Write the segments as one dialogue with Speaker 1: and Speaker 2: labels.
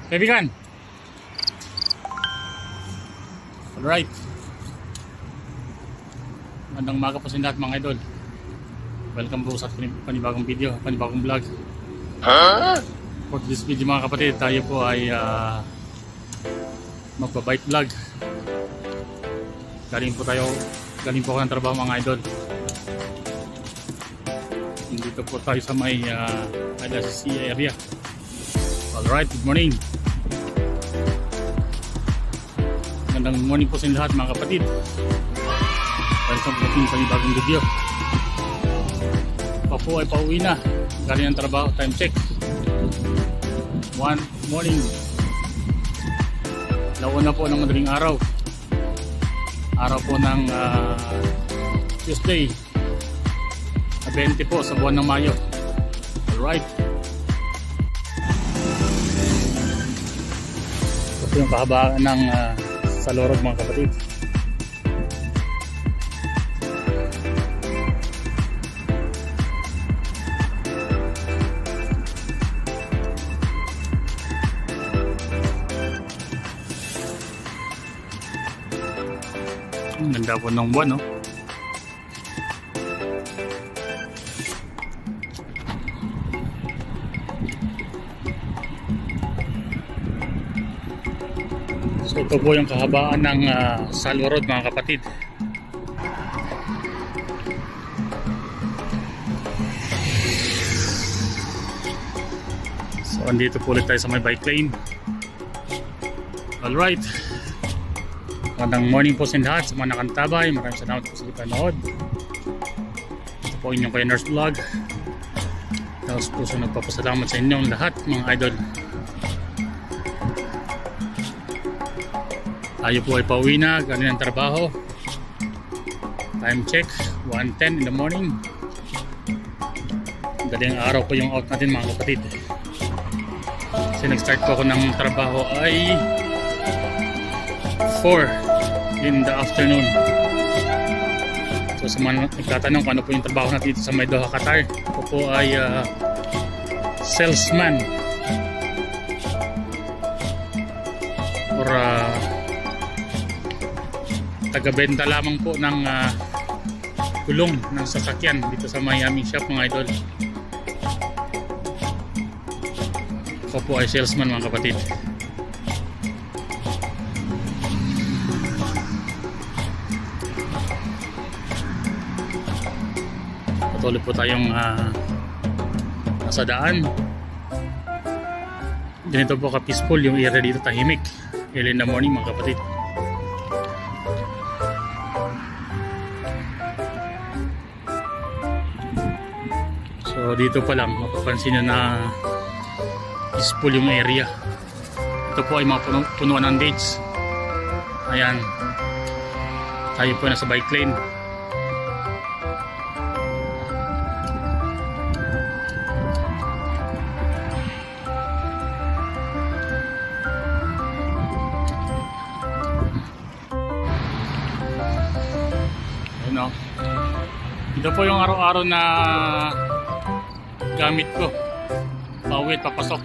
Speaker 1: Kaibigan. Alright. Magandang umaga po sa lahat mga idol. Welcome po sa panibagong video, panibagong vlog. For this video mga kapatid, tayo po ay magpa-bike vlog. Galing po ako ng trabaho mga idol. Dito po tayo sa may LSC area. Alright, good morning. Magandang morning po sa lahat mga kapatid. Welcome po sa panibagong video. Pa po ay pauwi na. Galing ng trabaho, time check 1 morning. Laon na po ng madaling araw. Araw po ng Tuesday 20 po sa buwan ng Mayo. Alright. Ito yung kahabaan ng Salorod mga kapatid. Ang ganda po ng buwan, no? So ito po yung kahabaan ng Salwa Road mga kapatid. So andito po ulit tayo sa may bike lane. Alright. Magandang morning po sa lahat, sa mga nakantabay. Maraming salamat po sa panood. Ito po inyong Kuya Nurse Vlog. Tapos po sa nagpapasalamat sa inyong lahat mga idol. Tayo po ay pauwi na, galing ng trabaho. Time check 1:10 in the morning. Galing araw po yung out natin mga kapatid. Kasi nag-start po ako ng trabaho ay 4 in the afternoon. So sa mga nagtatanong kung ano po yung trabaho natin dito sa may Doha, Qatar, ako po ay salesman or taga-benta lamang po ng gulong ng sasakyan dito sa Miami shop mga idol. Ako po ay salesman mga kapatid. Patuloy po tayong nasa daan. Ganito po ka-peaceful yung area dito, tahimik. Early in the morning mga kapatid. So dito pa lang mapapansin nyo na peaceful yung area. Ito po ay mga punuan ng dates. Ayan. Tayo po nasa bike lane. Ayan o. Ito po yung araw-araw na gamit ko, pauwi at papasok.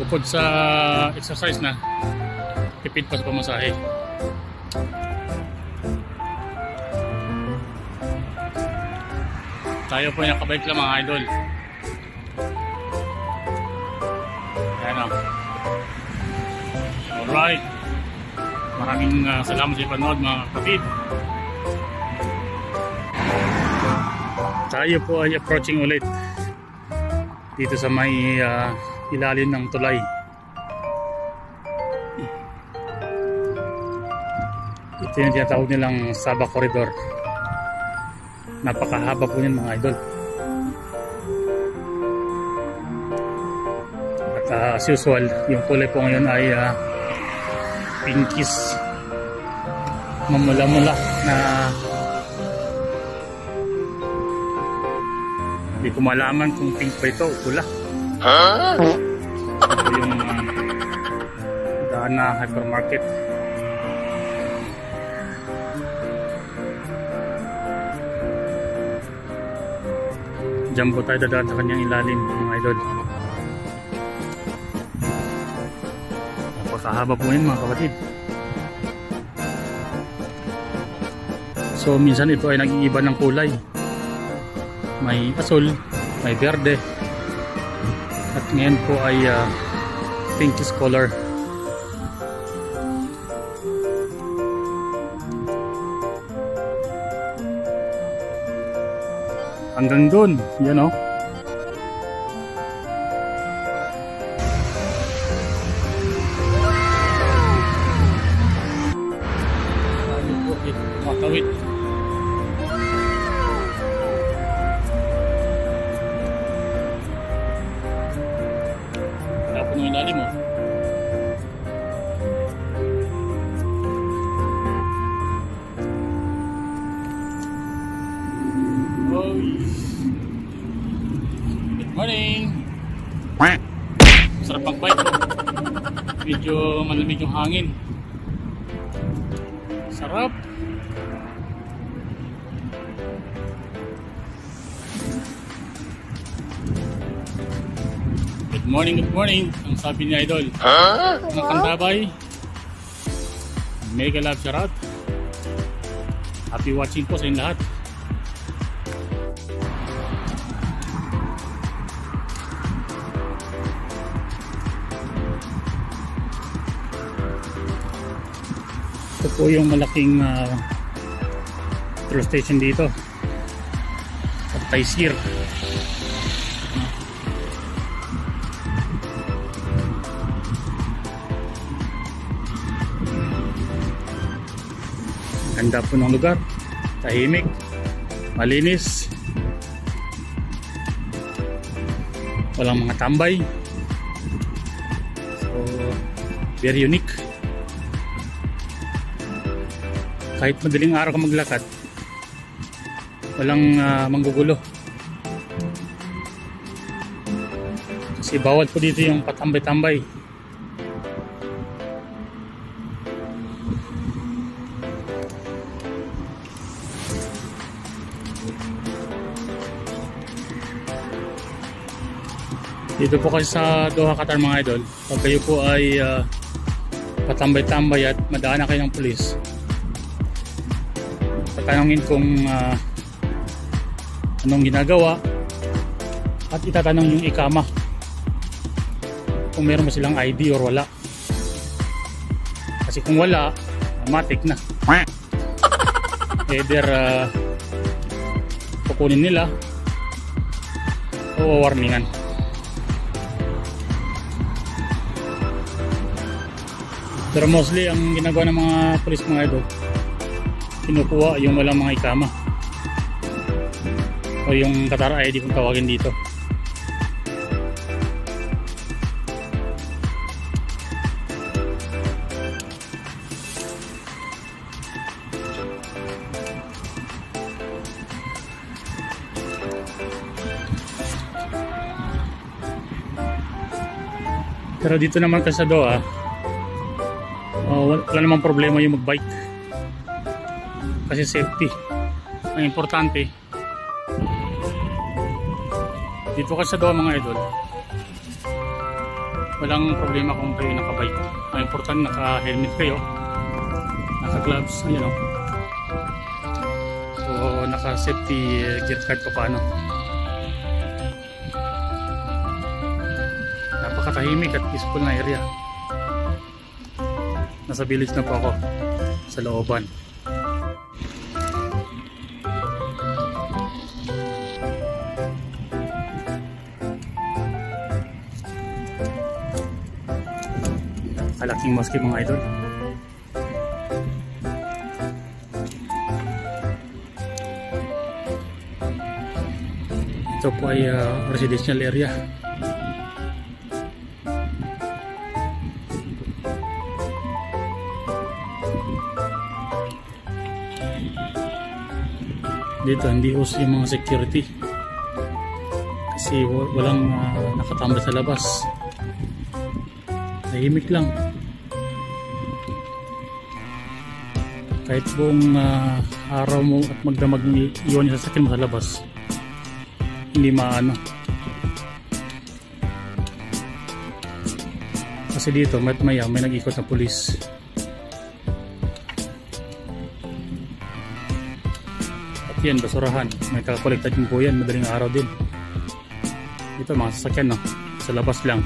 Speaker 1: Bukod sa exercise na, tipid pa sa pamasahe. Tayo po yung nakabike lang mga idol. Ayan o. Alright. Maraming salamat sa panood mga kapatid. Tayo po ay approaching ulit dito sa may ilalim ng tulay. Ito yung tinatawag nilang Sabah Corridor. Napakahaba po yun mga idol. At as usual, yung kulay po ngayon ay pinkies, mamula-mula na hindi ko malaman kung pink pa ito o pula. Ito yung daan na hypermarket. Diyan po tayo dadaan sa kanyang ilalim, mga idol. Napakahaba po yun, mga kapatid. So minsan ito ay nag-iiba ng kulay. May asul, may berde, at ngayon po ay pinkish color. Hanggang doon, yan o. Matawid. Wala po nung ilalim mo. Good morning. Sarap mag-bike. Medyo malamig yung hangin. Sarap. Good morning, good morning. Ang sabi ni Idol. Mga kantabay. Mega love shoutout. Happy watching po sa inyo lahat. Ito po yung malaking petrol station dito at Taisir. Ganda po ng lugar, tahimik, malinis, walang mga tambay, so very unique. Kahit madaling araw ka maglakad, walang manggugulo. Kasi bawal po dito yung patambay-tambay. Dito po kasi sa Doha, Qatar, mga idol, pag kayo po ay patambay-tambay at madaan na kayo ng pulis, tatanungin kung anong ginagawa at itatanong yung ikama kung meron ba silang ID or wala. Kasi kung wala, matik na. Either kukunin nila o warningan. Pero mostly ang ginagawa ng mga pulis, mga idol, kinukuha yung walang mga ikama o yung Qatar ID kung tawagin dito. Pero dito naman kasi sa Doha, wala namang problema yung magbike kasi safety ang importante. Dito kasi sa Doha, mga idol, walang problema kung kayo nakabike. Ang importante, naka-helmet kayo, naka-gloves, ayun o. So naka-safety gear card pa paano. Napakatahimik at peaceful na area. Nasa village na po ako sa looban. Kalaking mosque, mga idol. Ito po ay residential area. Dito hindi uso yung mga security kasi walang nakatambay sa labas. Tahimik lang. Kahit buong araw mo at magdamag iwan yung sasakyan mo sa labas, hindi maano. Kasi dito may nag-ikot na pulis. At yan, basurahan, may kakakolekta din po yan, madaling araw din. Dito mga sasakyan, no? Sa labas lang.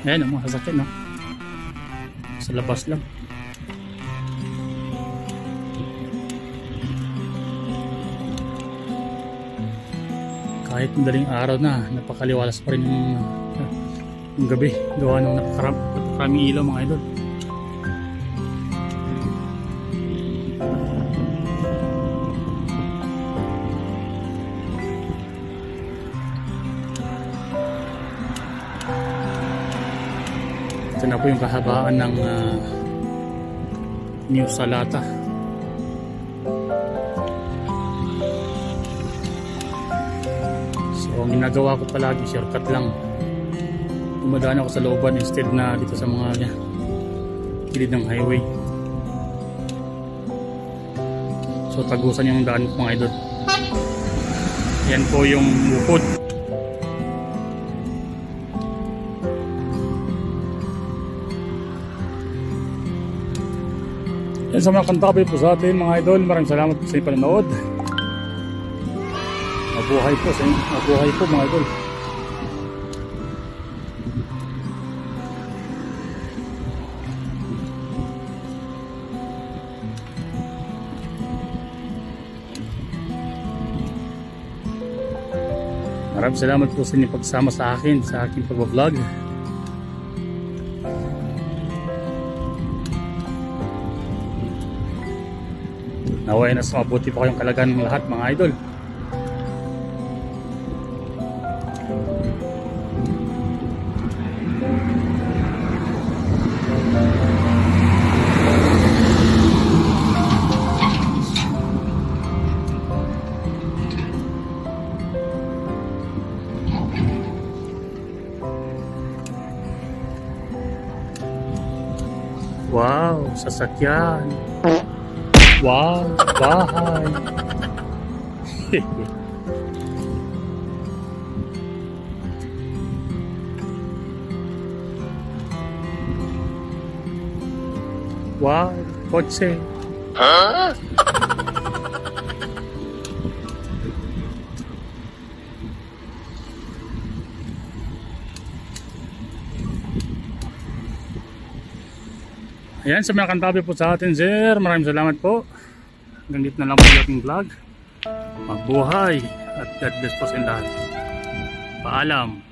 Speaker 1: Ayan ang mga sasakyan, no? Sa labas lang. Kahit madaling araw na, napakaliwalas pa rin yung gabi. Gawa ng napakaraming ilaw, mga idol. Ito na po yung kahabaan ng New Salata. So ang ginagawa ko palagi, shortcut lang. Dumadaan ako sa looban instead na dito sa mga gilid ng highway. So tagusan yung daan ko, mga idol. Yan po yung bukod. Yan sa mga kantabi po sa atin, mga idol. Maraming salamat po sa inyong panonood. Mabuhay po sa inyo. Mabuhay po, mga idol. Maraming salamat po sa inyong pagsama sa akin sa aking pag-vlog. Naway na sa mabuti pa kayong kalagayan ng lahat, mga idol. Wow, sasakyan. Wow, bahay. Wow, kotse. Huh? Ayan, sa mga kantabi po sa atin, sir. Maraming salamat po. Hanggang dito na lang po yung ating vlog. Magbuhay at God bless po sa lahat. Paalam.